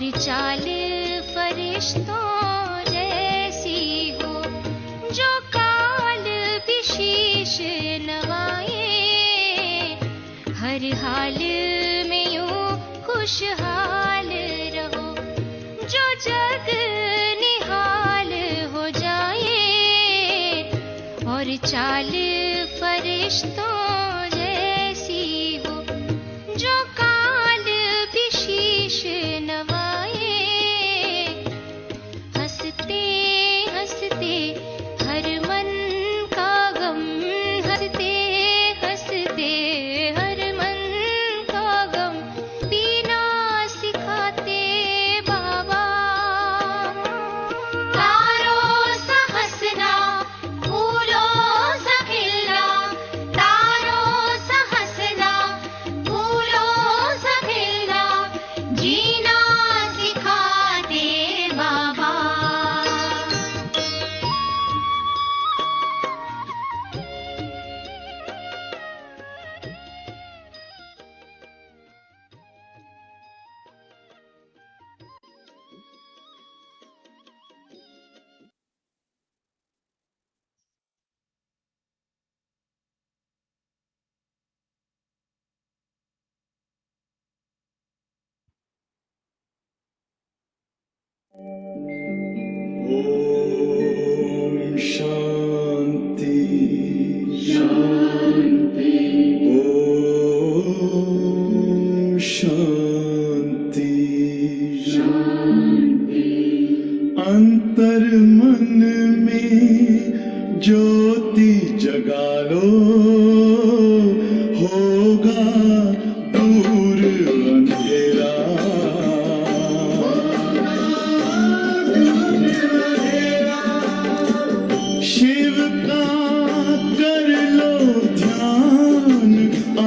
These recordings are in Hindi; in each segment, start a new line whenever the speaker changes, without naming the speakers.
और चाल फरिश्तों जैसी हो, जो काल भी शीश नवाए। हर हाल में यूं खुशहाल रहो, जो जग निहाल हो जाए। और चाल फरिश्तों जैसी हो, जो काल भी शीश नवाए। हंसते हंसते हर मन का गम, हंसते हंसते हर मन का गम पीना सिखाते बाबा। तारों सा हंसना, फूलों सा खिलना, तारों सा हंसना, फूलों सा खिलना, जीना सिखाते बाबा।
ओम शांति शांति। ओम शांति शांति। अंतर मन में ज्योति जगा लो, होगा दूर अंधेरा। शिव का कर लो ध्यान, आ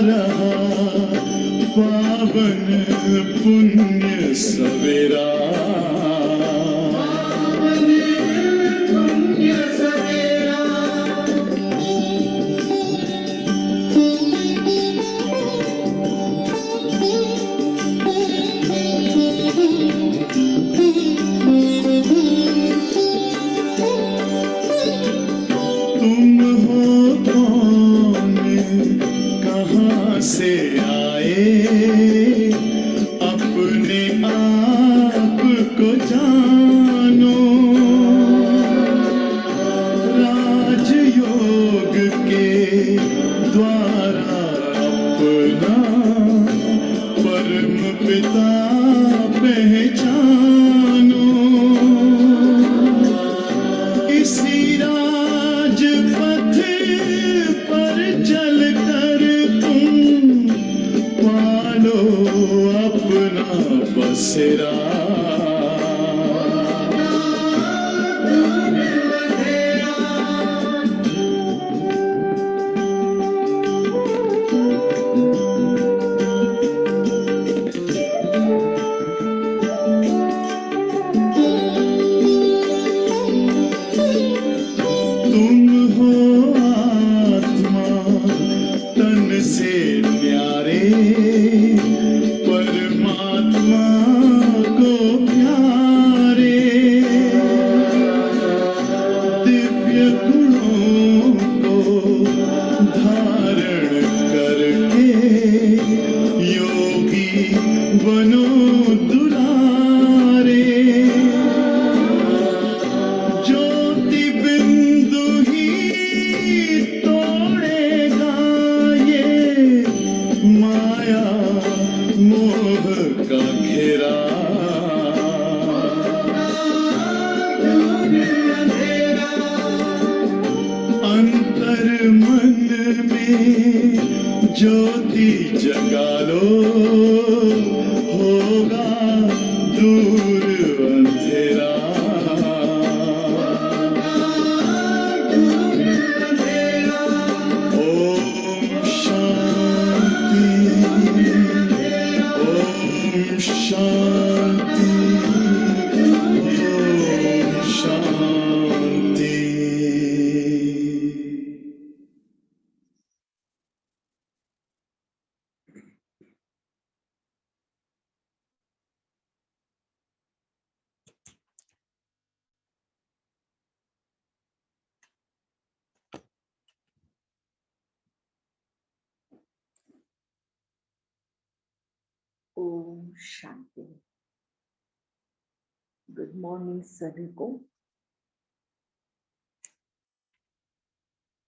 रहा पावन पुण्य सवेरा। तुम हो कौन, कहाँ से आए, अपने आप को जानो। राजयोग के द्वारा अपना परम पिता पहचानो। इसी राजपथ पर चलकर तुम पालो अपना बसेरा। तुम हो आत्मा तन से प्यारे, परमात्मा को प्यारे। दिव्य गुणों को धारण करके योगी बनो दुलारे। ज्योति बिंदु ही तोड़ेगा ये माया मोह का घेरा। अंतर मन में ज्योति जगा लो, होगा दूर अंधेरा। ओम शांति ओम शांति ओम शांति।
ओम शांति। गुड मॉर्निंग सभी को।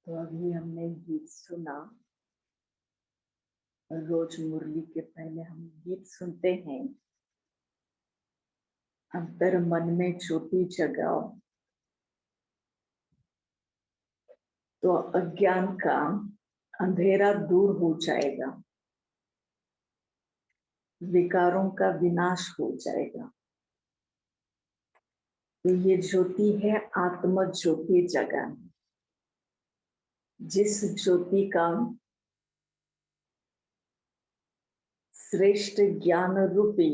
तो अभी हमने गीत सुना। रोज मुरली के पहले हम गीत सुनते हैं। अंतर मन में ज्योति जगाओ तो अज्ञान का अंधेरा दूर हो जाएगा, विकारों का विनाश हो जाएगा। तो ये ज्योति है आत्म ज्योति जगाना, जिस ज्योति का श्रेष्ठ ज्ञान रूपी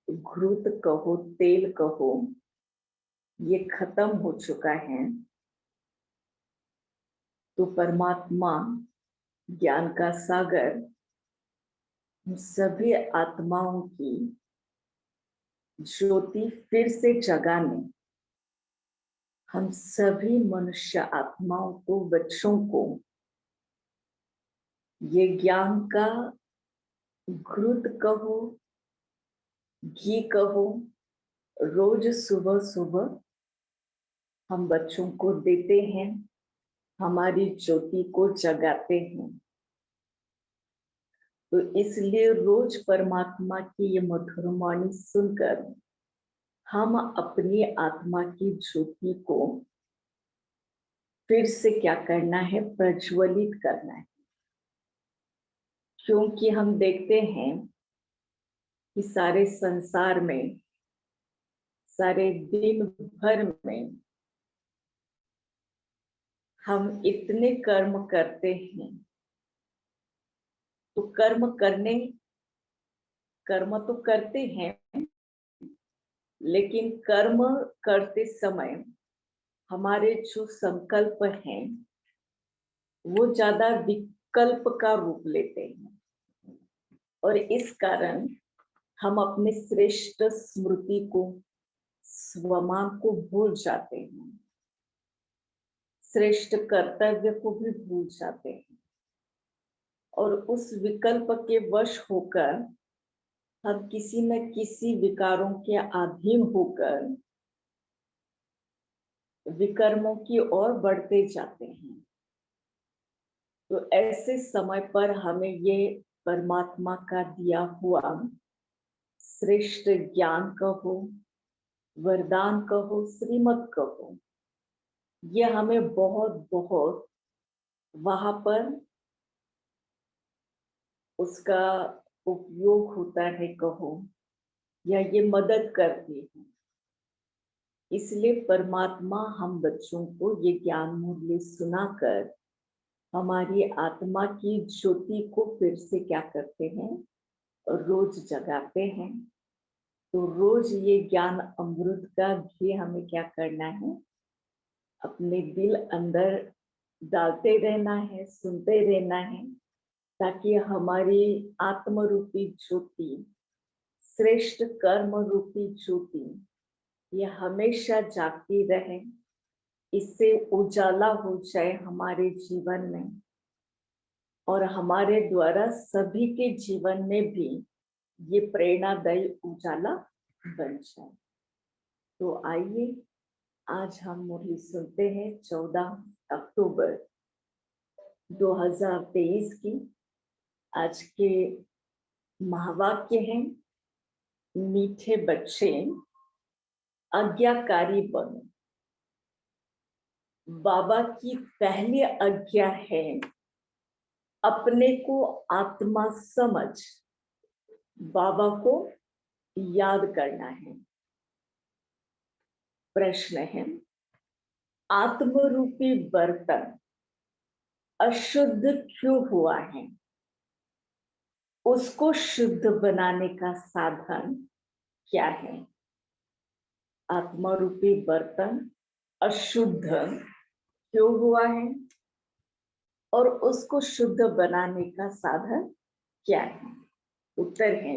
घृत कहो तेल कहो ये खत्म हो चुका है। तो परमात्मा ज्ञान का सागर हम सभी आत्माओं की ज्योति फिर से जगाने, हम सभी मनुष्य आत्माओं को, बच्चों को ये ज्ञान का घृत कहो घी कहो, रोज सुबह सुबह हम बच्चों को देते हैं, हमारी ज्योति को जगाते हैं। तो इसलिए रोज परमात्मा की ये मधुर वाणी सुनकर हम अपनी आत्मा की ज्योति को फिर से क्या करना है, प्रज्वलित करना है। क्योंकि हम देखते हैं कि सारे संसार में, सारे दिन भर में हम इतने कर्म करते हैं। तो कर्म तो करते हैं, लेकिन कर्म करते समय हमारे जो संकल्प हैं वो ज्यादा विकल्प का रूप लेते हैं, और इस कारण हम अपने श्रेष्ठ स्मृति को, स्वमान को भूल जाते हैं, श्रेष्ठ कर्तव्य को भी भूल जाते हैं। और उस विकल्प के वश होकर हम किसी न किसी विकारों के अधीन होकर विकर्मों की ओर बढ़ते जाते हैं। तो ऐसे समय पर हमें ये परमात्मा का दिया हुआ श्रेष्ठ ज्ञान कहो, वरदान कहो, श्रीमत कहो, ये हमें बहुत बहुत वहां पर उसका उपयोग होता है कहो, या ये मदद करती है। इसलिए परमात्मा हम बच्चों को ये ज्ञान मूल्य सुनाकर हमारी आत्मा की ज्योति को फिर से क्या करते हैं, रोज जगाते हैं। तो रोज ये ज्ञान अमृत का घी हमें क्या करना है, अपने दिल अंदर डालते रहना है, सुनते रहना है, ताकि हमारी आत्म रूपी ज्योति, श्रेष्ठ कर्म रूपी ज्योति ये हमेशा जागती रहे, इससे उजाला हो जाए हमारे जीवन में, और हमारे द्वारा सभी के जीवन में भी ये प्रेरणादायी उजाला बन जाए। तो आइए आज हम मुरली सुनते हैं 14 अक्टूबर 2023 की। आज के महावाक्य हैं, मीठे बच्चे आज्ञाकारी बनो। बाबा की पहली आज्ञा है, अपने को आत्मा समझ बाबा को याद करना है। प्रश्न है, आत्मरूपी बर्तन अशुद्ध क्यों हुआ है? उसको शुद्ध बनाने का साधन क्या है? आत्मरूपी बर्तन अशुद्ध क्यों हुआ है और उसको शुद्ध बनाने का साधन क्या है? उत्तर है,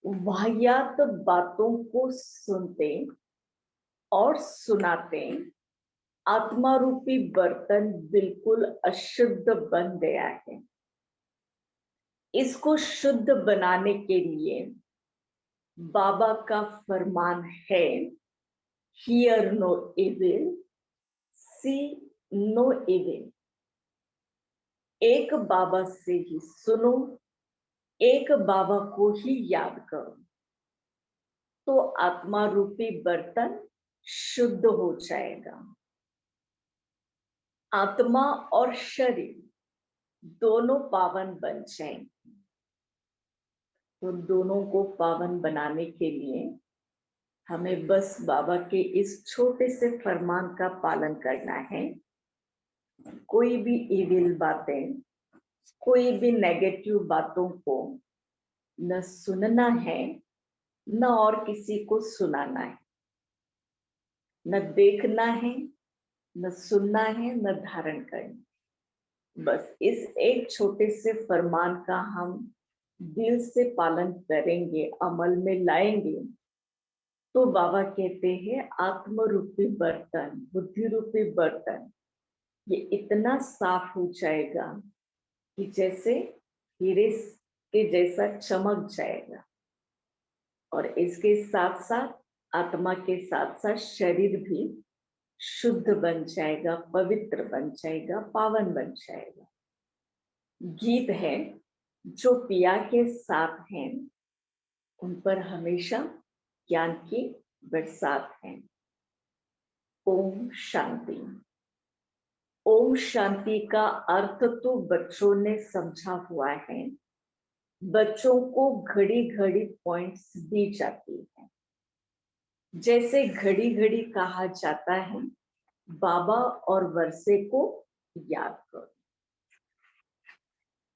वाहियात बातों को सुनते और सुनाते आत्मा रूपी बर्तन बिल्कुल अशुद्ध बन गया है। इसको शुद्ध बनाने के लिए बाबा का फरमान है, hear no evil, see no evil. एक बाबा से ही सुनो, एक बाबा को ही याद करो, तो आत्मा रूपी बर्तन शुद्ध हो जाएगा। आत्मा और शरीर दोनों पावन बन जाएंगे। तो दोनों को पावन बनाने के लिए हमें बस बाबा के इस छोटे से फरमान का पालन करना है। कोई भी इविल बातें, कोई भी नेगेटिव बातों को न सुनना है, न और किसी को सुनाना है, न देखना है, न सुनना है, न धारण करना। बस इस एक छोटे से फरमान का हम दिल से पालन करेंगे, अमल में लाएंगे, तो बाबा कहते हैं आत्म रूपी बर्तन, बुद्धि रूपी बर्तन ये इतना साफ हो जाएगा कि जैसे हीरे के जैसा चमक जाएगा। और इसके साथ साथ आत्मा के साथ साथ शरीर भी शुद्ध बन जाएगा, पवित्र बन जाएगा, पावन बन जाएगा। गीत है, जो पिया के साथ हैं उन पर हमेशा ज्ञान की बरसात है। ओम शांति। ओम शांति का अर्थ तो बच्चों ने समझा हुआ है, बच्चों को घड़ी घड़ी पॉइंट्स दी जाती है। जैसे घड़ी घड़ी कहा जाता है बाबा और वर्षे को याद करो।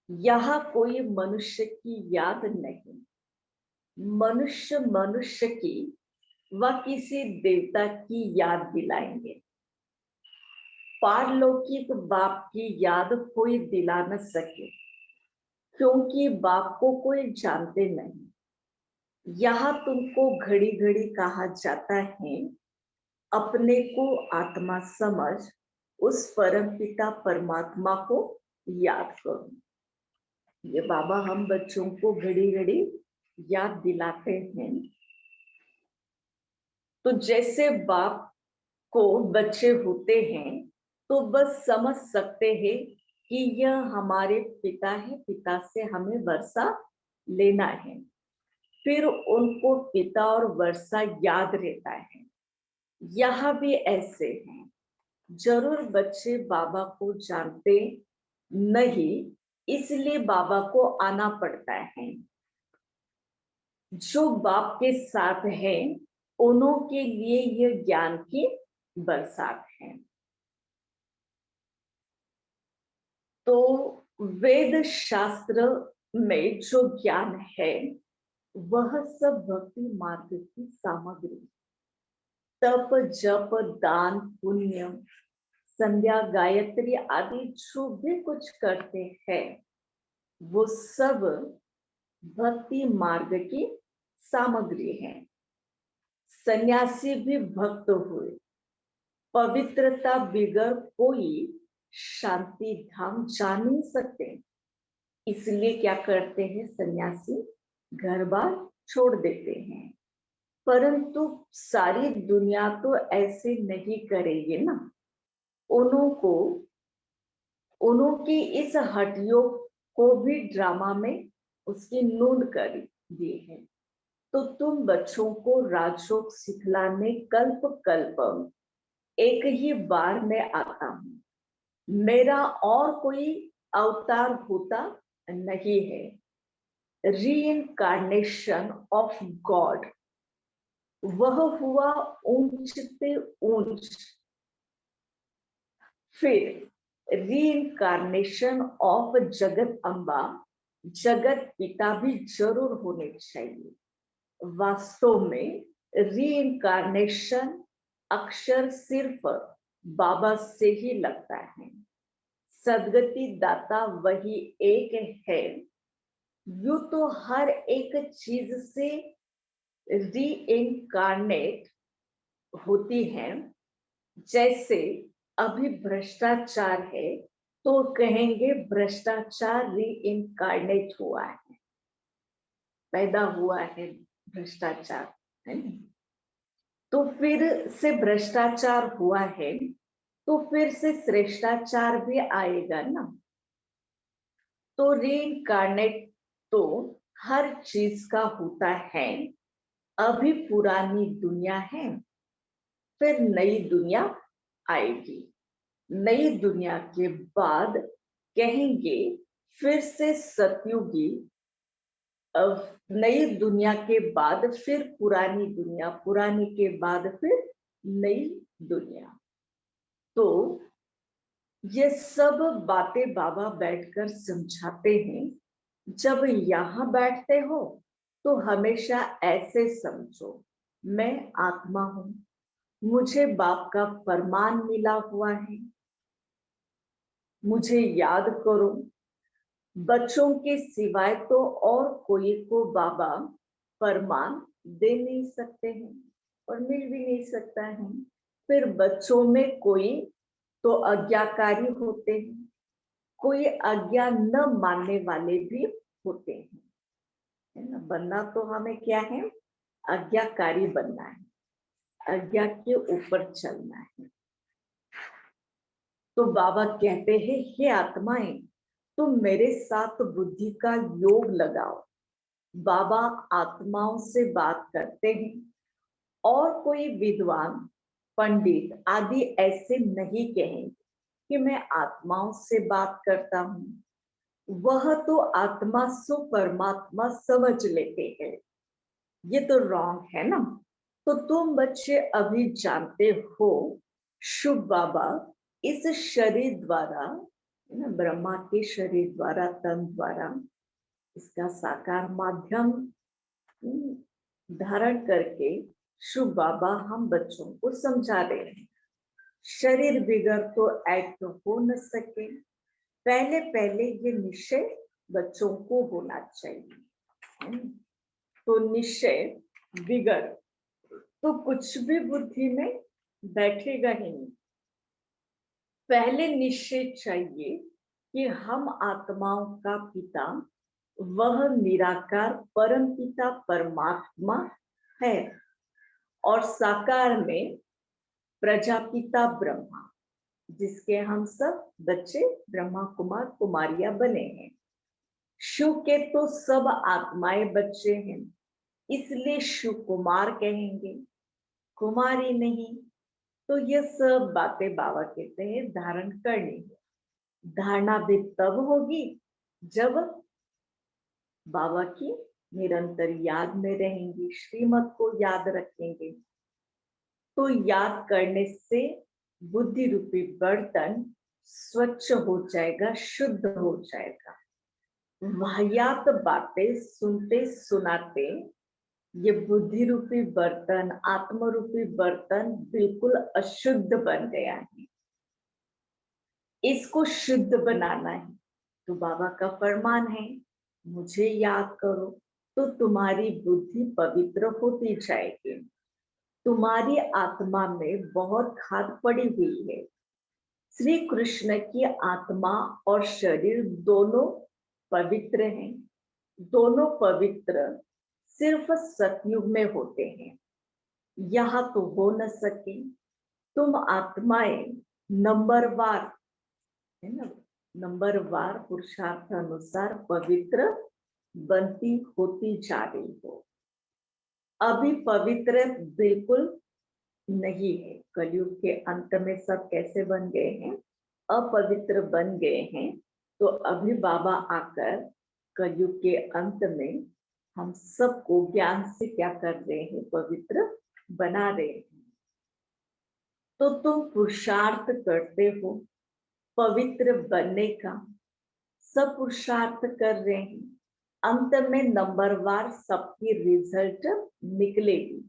यहाँ कोई मनुष्य की याद नहीं, मनुष्य मनुष्य की व किसी देवता की याद दिलाएंगे। पारलौकिक बाप की याद कोई दिला न सके, क्योंकि बाप को कोई जानते नहीं। यहाँ तुमको घड़ी घड़ी कहा जाता है अपने को आत्मा समझ उस परम पिता परमात्मा को याद करो। ये बाबा हम बच्चों को घड़ी घड़ी याद दिलाते हैं। तो जैसे बाप को बच्चे होते हैं तो बस समझ सकते हैं कि यह हमारे पिता है, पिता से हमें वर्षा लेना है। फिर उनको पिता और वर्षा याद रहता है। यह भी ऐसे है। जरूर बच्चे बाबा को जानते नहीं, इसलिए बाबा को आना पड़ता है। जो बाप के साथ है उन्हों के लिए यह ज्ञान की बरसात है। तो वेद शास्त्र में जो ज्ञान है वह सब भक्ति मार्ग की सामग्री, तप जप दान पुण्य संध्या गायत्री आदि जो भी कुछ करते हैं वो सब भक्ति मार्ग की सामग्री है। सन्यासी भी भक्त हुए, पवित्रता बिगर कोई शांति धाम जा नहीं सकते। इसलिए क्या करते हैं सन्यासी, घर बार छोड़ देते हैं। परंतु सारी दुनिया तो ऐसे नहीं करेगी ना। उन्होंने इस हड्डियों को भी ड्रामा में उसकी नूंद कर दी है। तो तुम बच्चों को राजयोग सिखलाने कल्प कल्प एक ही बार में आता हूँ, मेरा और कोई अवतार होता नहीं है। रीइंकार्नेशन ऑफ गॉड वह हुआ ऊंच से ऊंच। फिर रीइंकार्नेशन ऑफ जगत अम्बा, जगत पिता भी जरूर होने चाहिए। वास्तव में रीइंकार्नेशन अक्षर सिर्फ बाबा से ही लगता है। सदगति दाता वही एक है। यूं तो हर एक चीज से रीइंकार्नेट होती है। जैसे अभी भ्रष्टाचार है तो कहेंगे भ्रष्टाचार री इनकार्नेट हुआ है, पैदा हुआ है भ्रष्टाचार, है ना। तो फिर से भ्रष्टाचार हुआ है तो फिर से श्रेष्ठाचार भी आएगा ना। तो रीइनकार्नेट तो हर चीज का होता है। अभी पुरानी दुनिया है, फिर नई दुनिया आएगी। नई दुनिया के बाद कहेंगे फिर से सतयुगी। अब नई दुनिया के बाद फिर पुरानी दुनिया, पुरानी के बाद फिर नई दुनिया। तो ये सब बातें बाबा बैठकर समझाते हैं। जब यहाँ बैठते हो तो हमेशा ऐसे समझो, मैं आत्मा हूं, मुझे बाप का फरमान मिला हुआ है, मुझे याद करो। बच्चों के सिवाय तो और कोई को बाबा फरमान दे नहीं सकते हैं और मिल भी नहीं सकता है। फिर बच्चों में कोई तो आज्ञाकारी होते हैं, कोई आज्ञा न मानने वाले भी होते हैं, है ना। बनना तो हमें क्या है, आज्ञाकारी बनना है, आज्ञा के ऊपर चलना है। तो बाबा कहते हैं, हे आत्माएं, तुम मेरे साथ बुद्धि का योग लगाओ। बाबा आत्माओं से बात करते हैं और कोई विद्वान पंडित आदि ऐसे नहीं कहेंगे कि मैं आत्माओं से बात करता हूं। वह तो आत्मा सो परमात्मा समझ लेते हैं। ये तो रॉन्ग है ना। तो तुम बच्चे अभी जानते हो, शुभ बाबा इस शरीर द्वारा, ना, ब्रह्मा के शरीर द्वारा, तन द्वारा, इसका साकार माध्यम धारण करके शुभ बाबा हम बच्चों को समझा रहे हैं। शरीर बिगड़ तो एक्ट हो न सके। पहले पहले ये निश्चय बच्चों को होना चाहिए। तो निश्चय बिगड़ तो कुछ भी बुद्धि में बैठेगा ही नहीं। पहले निश्चय चाहिए कि हम आत्माओं का पिता वह निराकार परम पिता परमात्मा है और साकार में प्रजापिता ब्रह्मा, जिसके हम सब बच्चे ब्रह्मा कुमार कुमारियां बने हैं। शिव के तो सब आत्माएं बच्चे हैं, इसलिए शिव कुमार कहेंगे, कुमारी नहीं। तो ये सब बातें बाबा कहते हैं धारण करनी है। धारणा भी तब होगी जब बाबा की निरंतर याद में रहेंगी, श्रीमत को याद रखेंगे। तो याद करने से बुद्धि रूपी बर्तन स्वच्छ हो जाएगा, शुद्ध हो जाएगा। वाहियात बातें सुनते सुनाते ये बुद्धि रूपी बर्तन, आत्म रूपी बर्तन बिल्कुल अशुद्ध बन गया है। इसको शुद्ध बनाना है। तो बाबा का फरमान है, मुझे याद करो तो तुम्हारी बुद्धि पवित्र होती जाएगी। तुम्हारी आत्मा में बहुत खाद पड़ी हुई है। श्री कृष्ण की आत्मा और शरीर दोनों पवित्र हैं। दोनों पवित्र सिर्फ सतयुग में होते हैं, यहाँ तो हो न सके। तुम आत्माएं नंबरवार, है ना, नंबरवार पुरुषार्थ अनुसार पवित्र बनती होती जा रही हो। अभी पवित्र बिल्कुल नहीं है। कलयुग के अंत में सब कैसे बन गए हैं, अपवित्र बन गए हैं। तो अभी बाबा आकर कलयुग के अंत में हम सबको ज्ञान से क्या कर रहे हैं, पवित्र बना रहे हैं। तो तुम पुरुषार्थ करते हो पवित्र बनने का, सब पुरुषार्थ कर रहे हैं। अंत में नंबरवार सबकी रिजल्ट निकलेगी।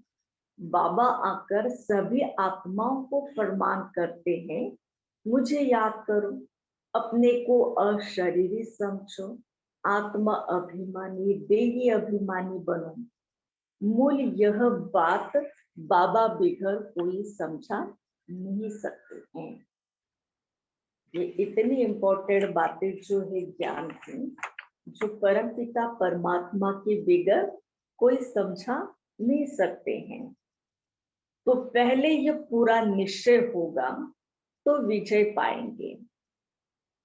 बाबा आकर सभी आत्माओं को फरमान करते हैं, मुझे याद करो, अपने को अशरीरी समझो, आत्मा अभिमानी देही अभिमानी बनो। मूल यह बात बाबा बिगड़ कोई समझा नहीं सकते हैं। ये इतनी इम्पोर्टेंट बातें जो है ज्ञान की, जो परमपिता परमात्मा के बगैर कोई समझा नहीं सकते हैं। तो पहले ये पूरा निश्चय होगा तो विजय पाएंगे,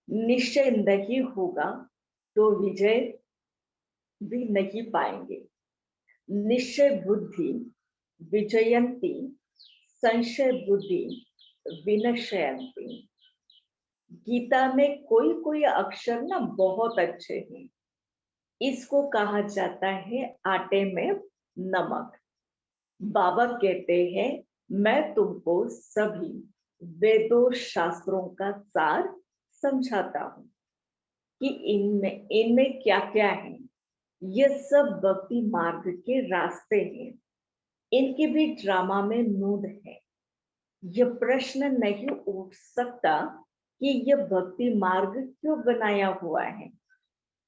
निश्चय नहीं होगा तो विजय भी नहीं पाएंगे। निश्चय बुद्धि विजयंती, संशय बुद्धि विनश्यंती। गीता में कोई कोई अक्षर ना बहुत अच्छे हैं। इसको कहा जाता है आटे में नमक। बाबा कहते हैं मैं तुमको सभी वेदों शास्त्रों का सार समझाता हूँ कि इनमें क्या क्या है। ये सब भक्ति मार्ग के रास्ते हैं, इनके भी ड्रामा में नूद है। यह प्रश्न नहीं उठ सकता कि यह भक्ति मार्ग क्यों बनाया हुआ है।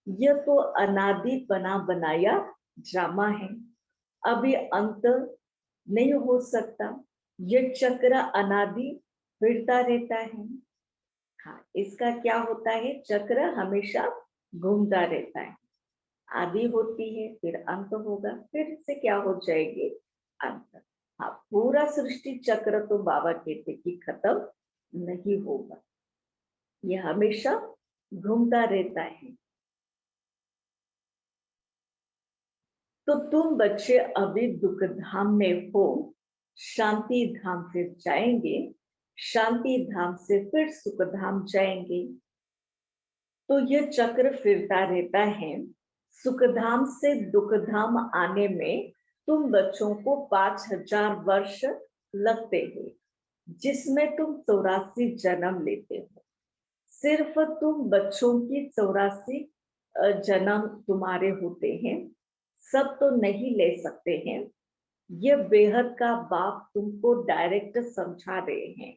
यह तो अनादि बना बनाया ड्रामा है, अभी अंत नहीं हो सकता। यह चक्र अनादि फिरता रहता है। हाँ, इसका क्या होता है, चक्र हमेशा घूमता रहता है। आदि होती है, फिर अंत होगा, फिर से क्या हो जाएगी, अंत। हाँ, पूरा सृष्टि चक्र तो बाबा कहते कि खत्म नहीं होगा, यह हमेशा घूमता रहता है। तो तुम बच्चे अभी दुख धाम में हो, शांति धाम फिर जाएंगे, शांति धाम से फिर सुख धाम जाएंगे। तो यह चक्र फिरता रहता है। सुख धाम से दुख धाम आने में तुम बच्चों को 5000 वर्ष लगते हैं, जिसमें तुम 84 जन्म लेते हो। सिर्फ तुम बच्चों की 84 जन्म तुम्हारे होते हैं, सब तो नहीं ले सकते हैं। ये बेहद का बाप तुमको डायरेक्ट समझा रहे हैं।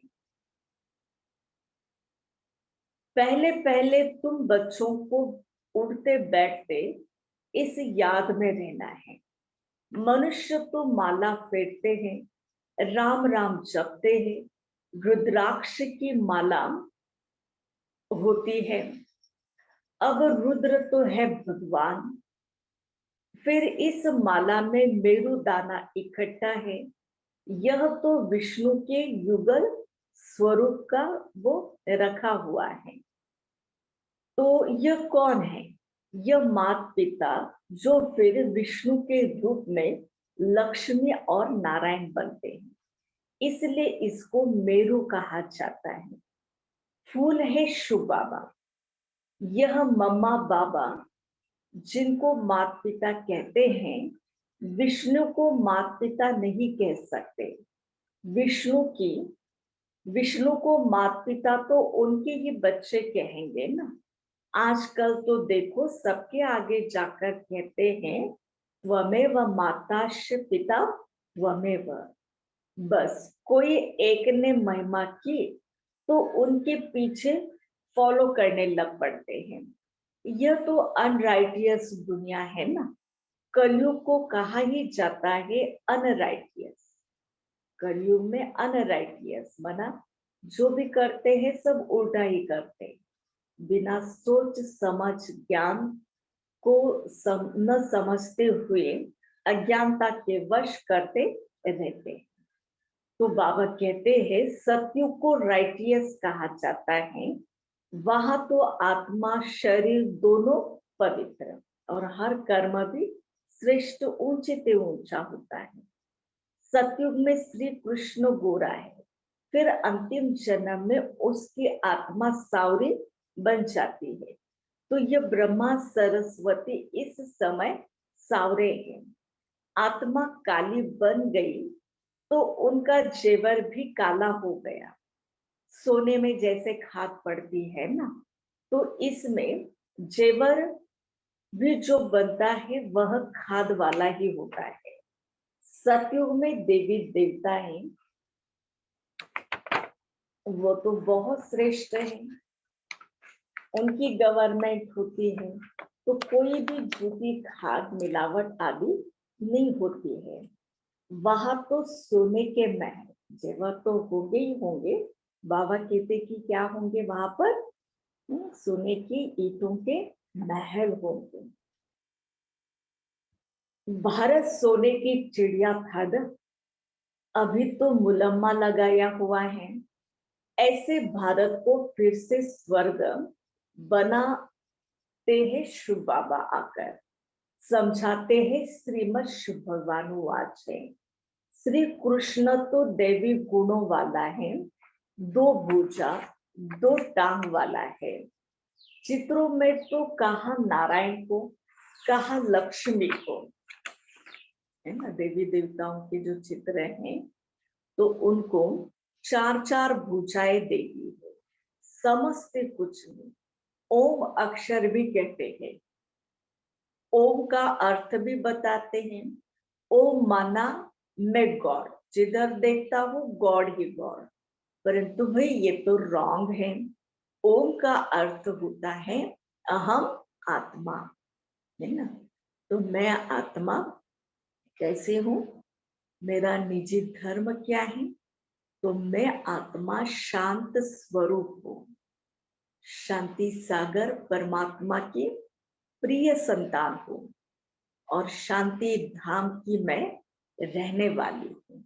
पहले पहले तुम बच्चों को उठते बैठते इस याद में रहना है। मनुष्य तो माला फेरते हैं, राम राम जपते हैं, रुद्राक्ष की माला होती है। अब रुद्र तो है भगवान, फिर इस माला में मेरु दाना इकट्ठा है। यह तो विष्णु के युगल स्वरूप का वो रखा हुआ है। तो यह कौन है, यह माता पिता जो फिर विष्णु के रूप में लक्ष्मी और नारायण बनते हैं, इसलिए इसको मेरु कहा जाता है। फूल है शिव बाबा। यह मम्मा बाबा जिनको माता पिता कहते हैं, विष्णु को माता पिता नहीं कह सकते। विष्णु को माता पिता तो उनके ही बच्चे कहेंगे ना। आजकल तो देखो सबके आगे जाकर कहते हैं त्वमेव माताश्च पिता त्वमेव। बस कोई एक ने महिमा की तो उनके पीछे फॉलो करने लग पड़ते हैं। यह तो अनराइटियस दुनिया है ना। कलयुग को कहा ही जाता है अनराइटियस। कलयुग में अनराइटियस मना जो भी करते हैं सब उल्टा ही करते हैं, बिना सोच समझ ज्ञान को न समझते हुए अज्ञानता के वश करते रहते हैं। तो बाबा कहते हैं सत्युग को राइटियस कहा जाता है। वहां तो आत्मा शरीर दोनों पवित्र और हर कर्म भी श्रेष्ठ ऊंचे ते ऊंचा होता है। सतयुग में श्री कृष्ण गोरा है, फिर अंतिम जन्म में उसकी आत्मा सावरी बन जाती है। तो यह ब्रह्मा सरस्वती इस समय सावरे हैं। आत्मा काली बन गई तो उनका जेवर भी काला हो गया। सोने में जैसे खाद पड़ती है ना, तो इसमें जेवर भी जो बनता है वह खाद वाला ही होता है। सतयुग में देवी देवता है, वो तो बहुत श्रेष्ठ है, उनकी गवर्नमेंट होती है, तो कोई भी झूठी खाद मिलावट आदि नहीं होती है। वहां तो सोने के महल जेवर तो होंगे ही होंगे, बाबा कहते कि क्या होंगे वहां पर? सोने की ईंटों के महल होंगे। भारत सोने की चिड़िया था ना, अभी तो मुलम्मा लगाया हुआ है। ऐसे भारत को फिर से स्वर्ग बनाते हैं शुभ बाबा आकर, समझाते हैं श्रीमद शुभ भगवान वाच है। श्री कृष्ण तो दैवी गुणों वाला है, दो भुजा दो टांग वाला है। चित्रों में तो कहा नारायण को, कहा लक्ष्मी को, है ना। देवी देवताओं के जो चित्र हैं तो उनको चार चार भुजाएं देवी है, समझते कुछ नहीं। ओम अक्षर भी कहते हैं, ओम का अर्थ भी बताते हैं। ओम माना मैं गॉड, जिधर देखता हूँ गॉड ही गॉड, परंतु भाई ये तो रॉन्ग है। ओम का अर्थ होता है अहम आत्मा, है ना। तो मैं आत्मा कैसे हूँ, मेरा निजी धर्म क्या है? तो मैं आत्मा शांत स्वरूप हूँ, शांति सागर परमात्मा की प्रिय संतान हूँ और शांति धाम की मैं रहने वाली हूँ।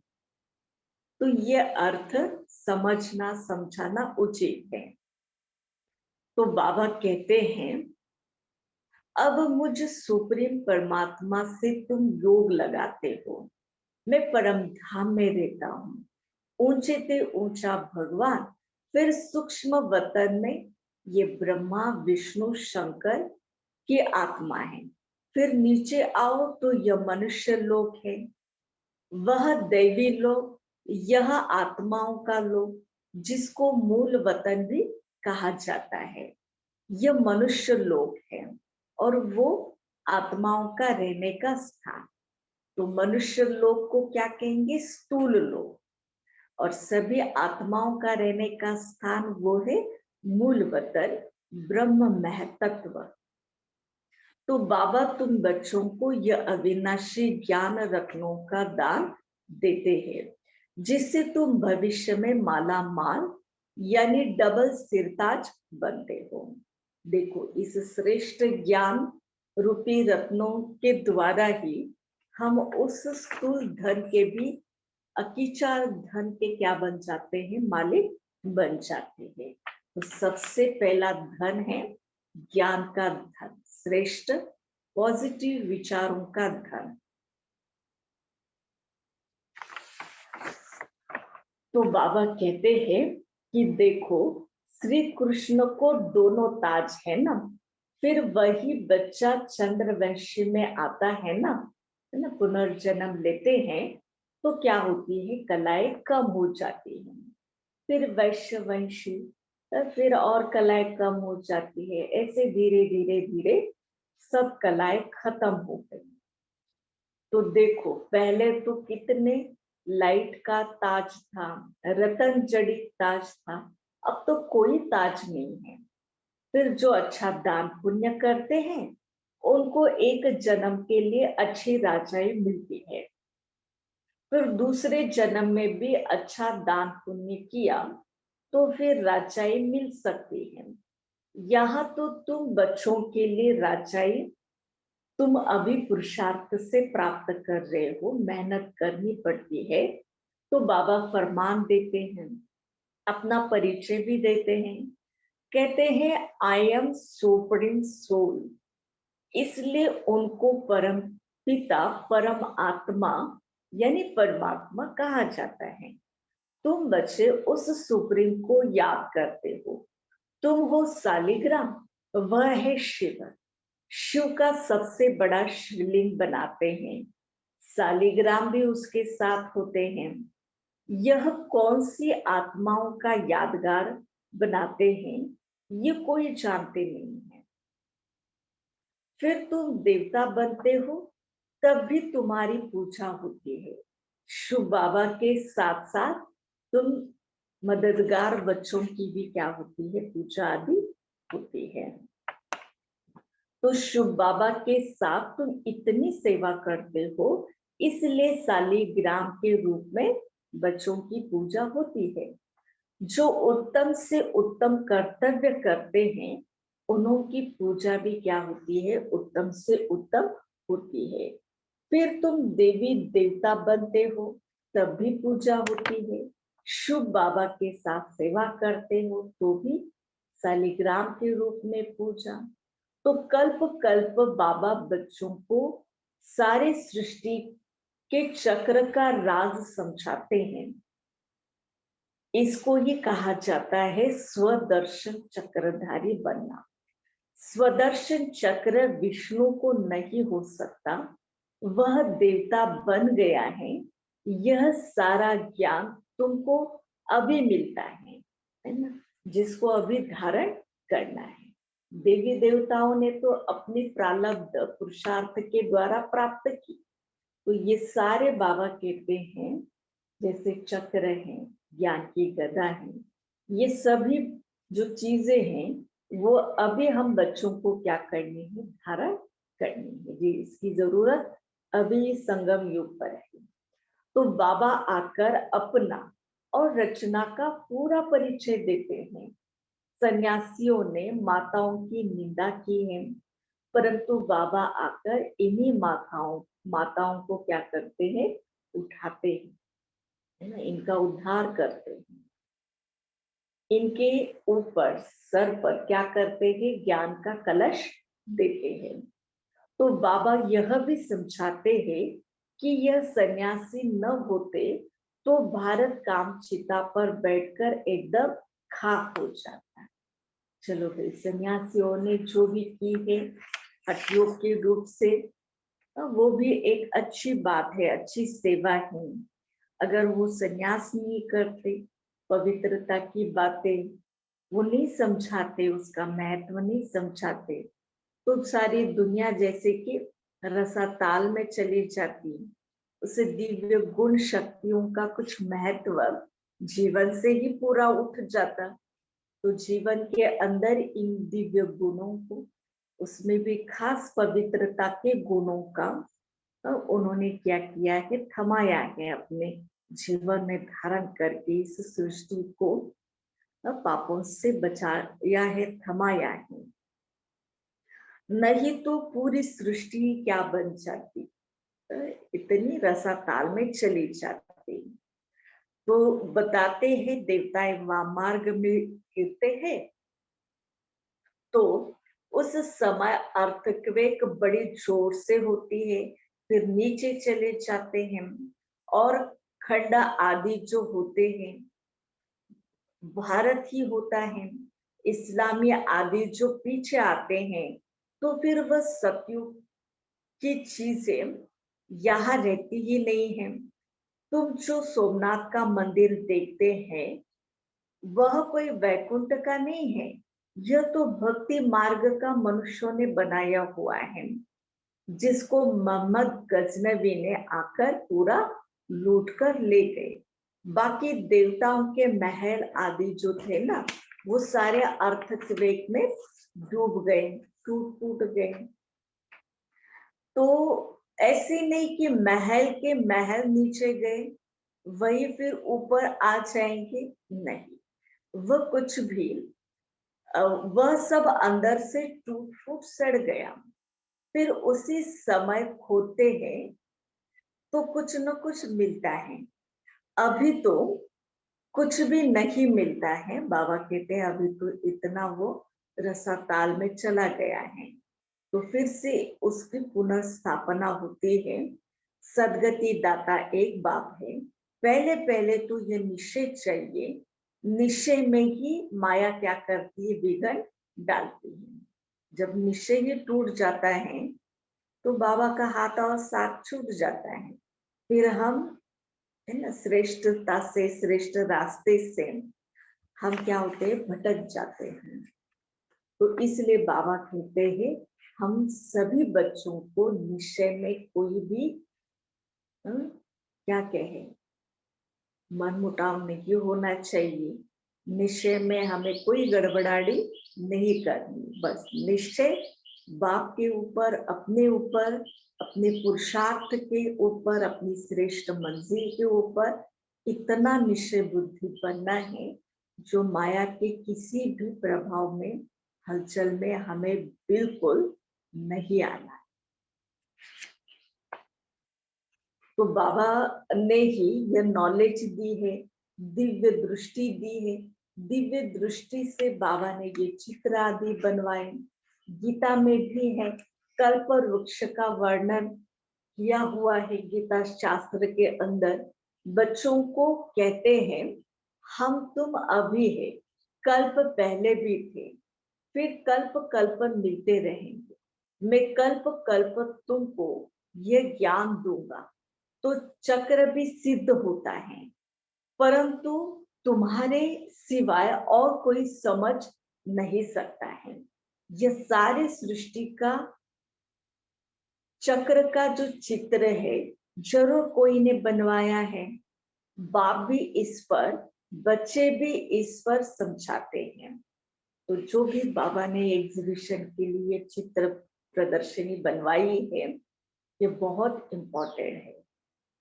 तो ये अर्थ समझना समझाना उचित है। तो बाबा कहते हैं अब मुझ सुप्रीम परमात्मा से तुम योग लगाते हो, मैं परम धाम में रहता हूँ, ऊंचे से ऊंचा भगवान, फिर सूक्ष्म वतन में ये ब्रह्मा विष्णु शंकर की आत्मा है। फिर नीचे आओ तो यह मनुष्य लोक है, वह दैवी लोक, यह आत्माओं का लोक, जिसको मूल वतन भी कहा जाता है। यह मनुष्य लोक है और वो आत्माओं का रहने का स्थान। तो मनुष्य लोक को क्या कहेंगे? स्थूल लोक। और सभी आत्माओं का रहने का स्थान वो है मूल वतन ब्रह्म महतत्व। तो बाबा तुम बच्चों को यह अविनाशी ज्ञान रत्नों का दान देते हैं, जिससे तुम भविष्य में माला माल यानी डबल सिरताज बनते हो। देखो, इस श्रेष्ठ ज्ञान रूपी रत्नों के द्वारा ही हम उस स्थूल धन के भी अकीचार धन के क्या बन जाते हैं? मालिक बन जाते हैं। तो सबसे पहला धन है ज्ञान का धन, श्रेष्ठ पॉजिटिव विचारों का धन। तो बाबा कहते हैं कि देखो, श्री कृष्ण को दोनों ताज है ना, फिर वही बच्चा चंद्रवंशी में आता है ना, पुनर्जन्म लेते हैं तो क्या होती है? कलाएं कम हो जाती हैं। फिर वैश्यवंशी, फिर और कलाएं कम हो जाती है। ऐसे धीरे धीरे धीरे सब कलाएं खत्म हो गई। तो देखो, पहले तो कितने लाइट का ताज था, रतन जड़ित ताज था, अब तो कोई ताज नहीं है। फिर जो अच्छा दान पुण्य करते हैं उनको एक जन्म के लिए अच्छी राजाएं मिलती है। फिर दूसरे जन्म में भी अच्छा दान पुण्य किया तो फिर राजाएं मिल सकती है। यहाँ तो तुम बच्चों के लिए राजाएं तुम अभी पुरुषार्थ से प्राप्त कर रहे हो, मेहनत करनी पड़ती है। तो बाबा फरमान देते हैं, अपना परिचय भी देते हैं। कहते हैं आई एम सुप्रीम सोल, इसलिए उनको परम पिता परम आत्मा यानी परमात्मा कहा जाता है। तुम बच्चे उस सुप्रीम को याद करते हो। तुम हो सालिग्राम, वह है शिव। शिव का सबसे बड़ा शिवलिंग बनाते हैं, सालिग्राम भी उसके साथ होते हैं। यह कौन सी आत्माओं का यादगार बनाते हैं ये कोई जानते नहीं है। फिर तुम देवता बनते हो, तब भी तुम्हारी पूजा होती है। शिव बाबा के साथ साथ तुम मददगार बच्चों की भी क्या होती है? पूजा आदि होती है। तो शिव बाबा के साथ तुम इतनी सेवा करते हो, इसलिए सालिग्राम के रूप में बच्चों की पूजा होती है। जो उत्तम से उत्तम कर्तव्य करते हैं उनकी पूजा भी क्या होती है, उत्तम से उत्तम होती है। फिर तुम देवी देवता बनते हो तब भी पूजा होती है। शुभ बाबा के साथ सेवा करते हो तो भी शालिग्राम के रूप में पूजा। तो कल्प कल्प बाबा बच्चों को सारे सृष्टि के चक्र का राज समझाते हैं। इसको ये कहा जाता है स्वदर्शन चक्रधारी बनना। स्वदर्शन चक्र विष्णु को नहीं हो सकता, वह देवता बन गया है। यह सारा ज्ञान तुमको अभी मिलता है ना, जिसको अभी धारण करना है। देवी देवताओं ने तो अपनी प्रारब्ध पुरुषार्थ के द्वारा प्राप्त की। तो ये सारे बाबा कहते हैं जैसे चक्र है, ज्ञान की गदा है, ये सभी जो चीजें हैं वो अभी हम बच्चों को क्या करनी है, धारण करनी है जी। इसकी जरूरत अभी संगम युग पर है। तो बाबा आकर अपना और रचना का पूरा परिचय देते हैं। सन्यासियों ने माताओं की निंदा की है, परंतु बाबा आकर इन्हीं माताओं को क्या करते हैं, उठाते हैं, है ना, इनका उद्धार करते हैं। इनके ऊपर सर पर क्या करते हैं, ज्ञान का कलश देते हैं। तो बाबा यह भी समझाते हैं कि यह सन्यासी न होते तो भारत काम चिता पर बैठकर एकदम खाक हो जाता। चलो भाई, सन्यासियों ने जो भी की है हठयोग के रूप से, वो भी एक अच्छी बात है, अच्छी सेवा है। अगर वो सन्यास नहीं करते, पवित्रता की बातें वो नहीं समझाते, उसका महत्व नहीं समझाते, तो सारी दुनिया जैसे कि रसाताल में चली जाती। उसे दिव्य गुण शक्तियों का कुछ महत्व जीवन से ही पूरा उठ जाता। तो जीवन के अंदर इन दिव्य गुणों को, उसमें भी खास पवित्रता के गुणों का उन्होंने क्या किया है, थमाया है, अपने जीवन में धारण करके इस सृष्टि को पापों से बचाया है, थमाया है। नहीं तो पूरी सृष्टि क्या बन जाती, इतनी रसाताल में चली जाती। तो बताते हैं देवताएं वामार्ग में गिरते हैं तो उस समय अर्थक्वेक बड़ी जोर से होती है, फिर नीचे चले जाते हैं। और खंड आदि जो होते हैं, भारत ही होता है, इस्लामी आदि जो पीछे आते हैं, तो फिर वह सतयुग की चीजें यहाँ रहती ही नहीं है। तुम जो सोमनाथ का मंदिर देखते हैं वह कोई वैकुंठ का नहीं है, यह तो भक्ति मार्ग का मनुष्यों ने बनाया हुआ है, जिसको मोहम्मद गजनवी ने आकर पूरा लूट कर ले गए। बाकी देवताओं के महल आदि जो थे ना, वो सारे अर्थक्वेक में डूब गए, टूट फूट गए। तो ऐसे नहीं कि महल के महल नीचे गए वही फिर ऊपर आ जाएंगे, नहीं, वह कुछ भी, वह सब अंदर से टूट फूट सड़ गया। फिर उसी समय खोते हैं तो कुछ न कुछ मिलता है। अभी तो कुछ भी नहीं मिलता है, बाबा कहते हैं अभी तो इतना वो रसाताल में चला गया है। तो फिर से उसकी पुनर्स्थापना होती है। सदगति दाता एक बाप है। पहले पहले तो ये निश्चय चाहिए, निश्चय में ही माया क्या करती है, विघ्न डालती है। जब निश्चय ही टूट जाता है तो बाबा का हाथ और साथ छूट जाता है। फिर हम, है ना, श्रेष्ठता से, श्रेष्ठ रास्ते से हम क्या होते हैं, भटक जाते हैं। तो इसलिए बाबा कहते हैं हम सभी बच्चों को निश्चय में कोई भी क्या कहे, मनमुटाव नहीं होना चाहिए। निश्चय में हमें कोई गड़बड़ाड़ी नहीं करनी, बस निश्चय बाप के ऊपर, अपने ऊपर, अपने पुरुषार्थ के ऊपर, अपनी श्रेष्ठ मंजिल के ऊपर इतना निश्चय बुद्धि बनना है जो माया के किसी भी प्रभाव में, हलचल में हमें बिल्कुल नहीं आना है। तो बाबा ने ही यह नॉलेज दी है, दिव्य दृष्टि दी है। दिव्य दृष्टि से बाबा ने ये चित्र आदि बनवाए। गीता में भी है, कल्प वृक्ष का वर्णन किया हुआ है गीता शास्त्र के अंदर। बच्चों को कहते हैं, हम तुम अभी है, कल्प पहले भी थे, फिर कल्प कल्प मिलते रहेंगे। मैं कल्प कल्प तुमको यह ज्ञान दूंगा तो चक्र भी सिद्ध होता है, परंतु तुम्हारे सिवाय और कोई समझ नहीं सकता है। यह सारी सृष्टि का चक्र का जो चित्र है, जरूर कोई ने बनवाया है। बाप भी इस पर, बच्चे भी इस पर समझाते हैं। तो जो भी बाबा ने एग्जीबिशन के लिए चित्र प्रदर्शनी बनवाई है, ये बहुत इम्पोर्टेंट है,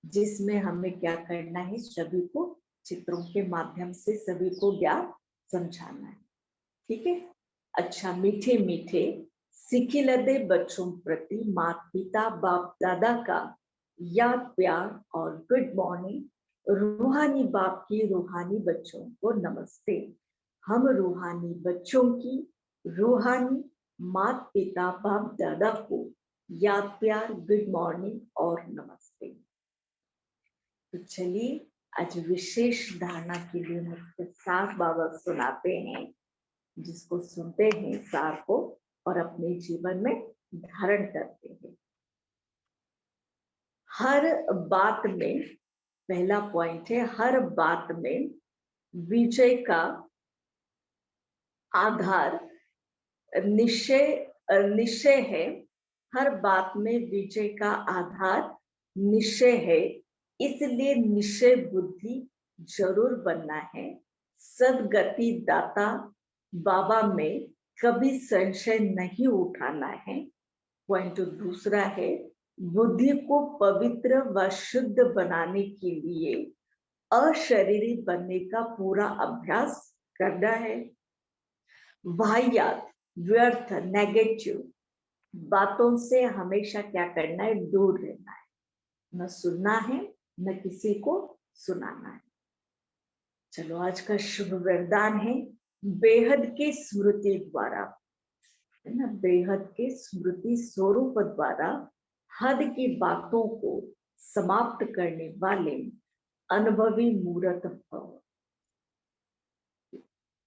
जिसमें हमें क्या करना है, सभी को चित्रों के माध्यम से सभी को ज्ञान समझाना है। ठीक है। अच्छा, मीठे मीठे सीखी लदे बच्चों प्रति माता पिता बाप दादा का याद प्यार और गुड मॉर्निंग। रूहानी बाप की रूहानी बच्चों को नमस्ते। हम रूहानी बच्चों की रूहानी माता पिता बाप दादा को याद प्यार गुड मॉर्निंग और नमस्ते। तो चलिए आज विशेष धारणा के लिए मुझसे साफ बाबा सुनाते हैं, जिसको सुनते हैं सार को और अपने जीवन में धारण करते हैं। हर बात में, पहला पॉइंट है, हर बात में विजय का आधार निश्चय है। हर बात में विजय का आधार निश्चय है, इसलिए निश्चय बुद्धि जरूर बनना है। सदगति दाता बाबा में कभी संशय नहीं उठाना है। पॉइंट दूसरा है, बुद्धि को पवित्र व शुद्ध बनाने के लिए अशरीरी बनने का पूरा अभ्यास करना है। वाहियात व्यर्थ नेगेटिव बातों से हमेशा क्या करना है, दूर रहना है। न सुनना है, न किसी को सुनाना है। चलो आज का शुभ वरदान है, बेहद के स्मृति द्वारा, है ना, बेहद के स्मृति स्वरूप द्वारा हद की बातों को समाप्त करने वाले अनुभवी मूर्त भव।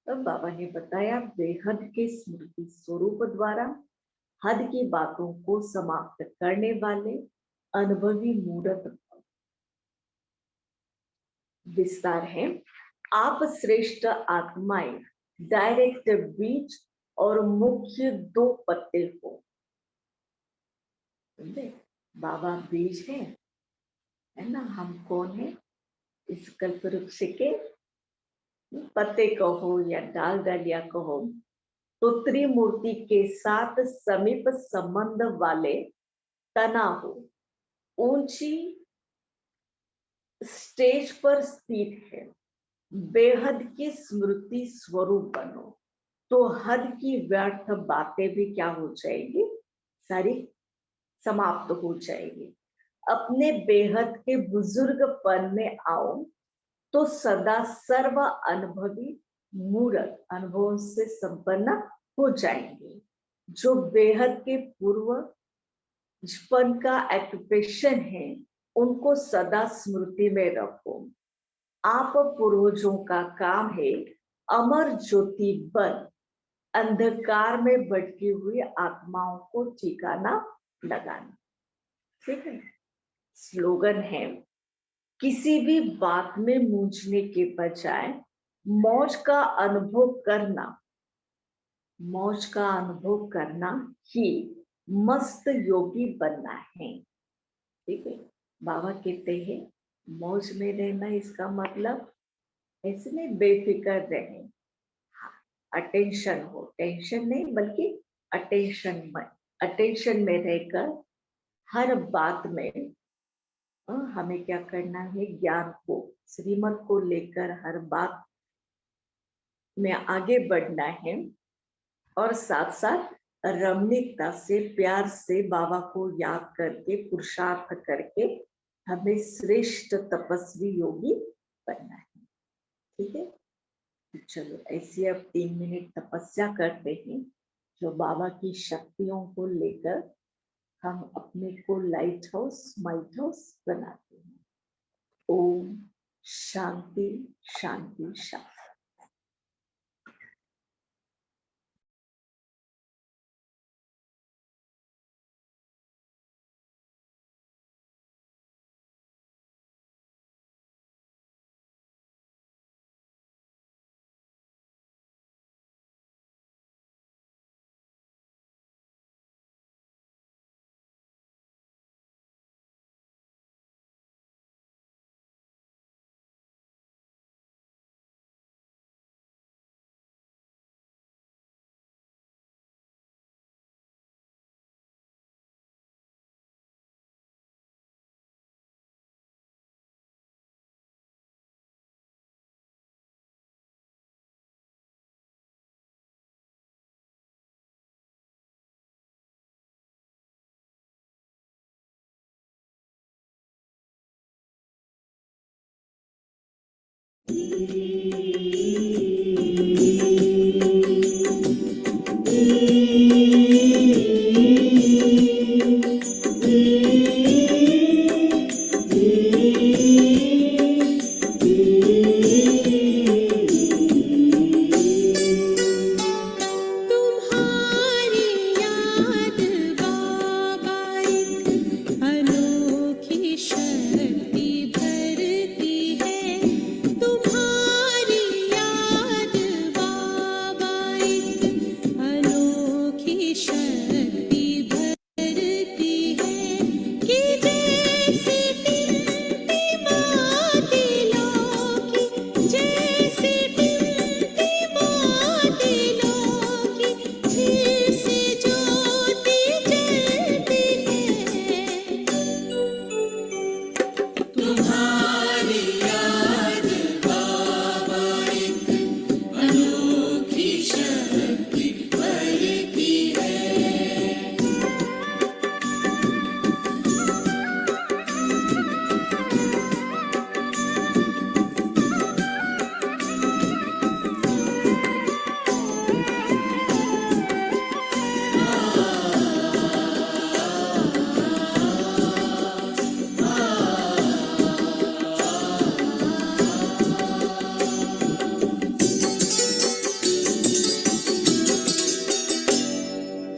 तब बाबा ने बताया, बेहद के स्मृति स्वरूप द्वारा हद की बातों को समाप्त करने वाले अनुभवी मूर्त भव। विस्तार है, आप श्रेष्ठ आत्माएं डायरेक्ट बीज और मुख्य दो पत्ते हो। बाबा बीज है ना, हम कौन है, इस कल्प वृक्ष के पत्ते कहो या डाल डालिया कहो, तो त्रिमूर्ति के साथ समीप संबंध वाले तना हो, ऊंची स्टेज पर स्थित है, बेहद की स्मृति स्वरूप बनो, तो हद की व्यर्थ बातें भी क्या हो जाएगी, सारी समाप्त हो जाएगी। अपने बेहद के बुजुर्गपन में आओ तो सदा सर्व अनुभवी मूर्त अनुभवों से संपन्न हो जाएंगे। जो बेहद के पूर्वजपन का एक्सप्रेशन है, उनको सदा स्मृति में रखो। आप पूर्वजों का काम है अमर ज्योति बन अंधकार में भटकी हुई आत्माओं को ठिकाना लगाना। ठीक है। स्लोगन है, किसी भी बात में मूंझने के बजाय मौज का अनुभव करना, मौज का अनुभव करना ही मस्त योगी बनना है। ठीक है। बाबा कहते हैं मौज में रहना, इसका मतलब ऐसे में बेफिक्र रहे, अटेंशन हो, टेंशन नहीं बल्कि अटेंशन में रहकर हर बात में हमें क्या करना है, ज्ञान को, श्रीमत को लेकर हर बात में आगे बढ़ना है और साथ साथ रमणीकता से, प्यार से बाबा को याद करके, पुरुषार्थ करके हमें श्रेष्ठ तपस्वी योगी बनना है। ठीक है, तो चलो ऐसे अब 3 मिनट तपस्या करते हैं, जो बाबा की शक्तियों को लेकर हम अपने को लाइट हाउस, माइट हाउस बनाते हैं। ओम शांति शांति शांति।
तुम्हारी याद बाबा एक अनोखी शक्ति भरती है। तुम्हारी याद बाबा एक अनोखी शक्ति भरती है कि जैसे टिमटिमाती लौकी, जैसे टिमटिमाती लौकी फिर से ज्योति जलती है। तुम्हारी याद बाबा एक अनोखी शक्ति भरती है।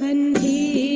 अंधेरे